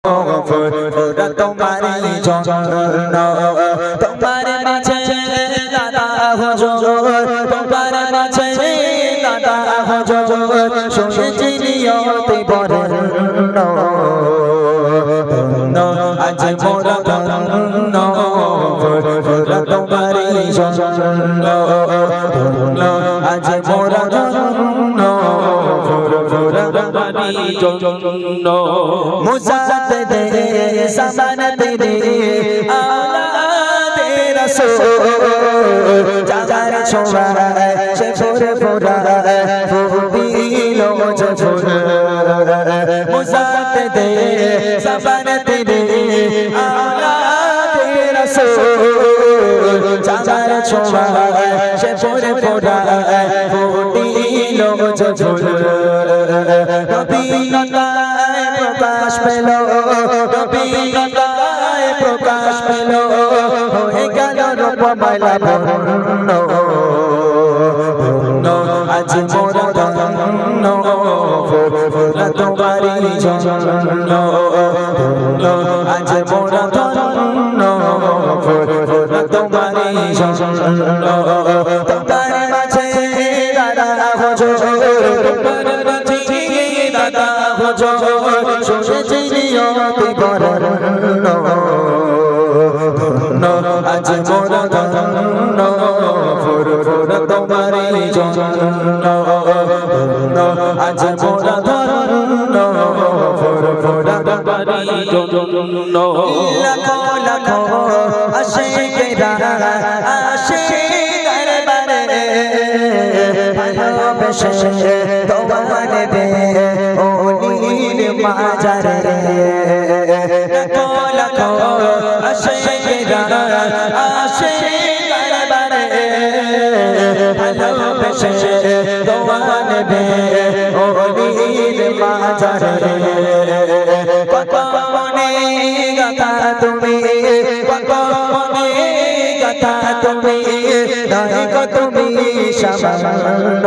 ফুরফুরা তোমারই জন্য তোমার মাঝে দাদা হুজুর তোমার মাঝে দাদা হুজুর শুনেছি নিয়তি বরণ্য আজ মোরা ধন্য ফুরফুরা তোমারই জন্য আজ মোরা ধন্য ফুরফুরা তোমারই জন্য মুসাত দে সামানত দে আওলাদে রাসূল চাচার ছোঁয়ায় সে ফুরফুরা ফুটিল যে ফুল মুসাত দে সামানত দে আওলাদে রাসূল চাচার ছোঁয়ায় সে ফুরফুরা ফুটিল যে ফুল নবীনতায় প্রকাশ পেল নবীনতায় প্রকাশ পেল হয়ে গেল রূপমালা বর্ণ আজ মোরা ধন্য ফুরফুরা তোমারই জন্য আজ মোরা ধন্য ফুরফুরা তোমারই জন্য তোমার মাঝে দাদা হুজুর তোমার মাঝে দাদা হুজুর শুনেছি নিয়তি বরণ্য আজ মোরা ধন্য ফুরফুরা তোমারই জন্য আজ মোরা ধন্য ফুরফুরা তোমারই জন্য লাখো লাখো আশিকেরা আশিক দরবারে ভালোবেসে তোমারে দে ওলির মাজারে লাখো লাখো আশিকেরা আশিক দরবারে ভালোবেসে তোমারে দে ওলির মাজারে কত মনে গাথা তুমি কত মনে গাথা তুমি নাই কত তুমি সামান্য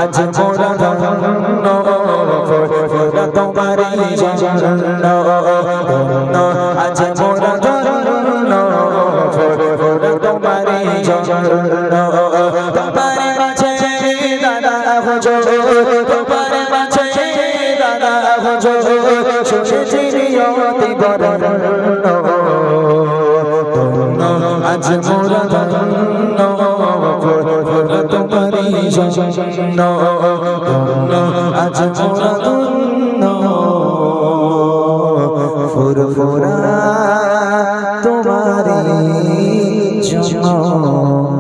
আজ মোরা ধন্য ফুরফুরা তোমারই জন্য আজ মোরা ধন্য ফুরফুরা তোমারই জন্য তোমার মাঝে দাদা হুজুর তোমার মাঝে দাদা হুজুর শুনেছি নিয়তি বরণ্য আজ মোরা ধন্য ফুরফুরা তোমারই জন্য আজ মোরা ধন্য ফুরফুরা তোমারই জন্য।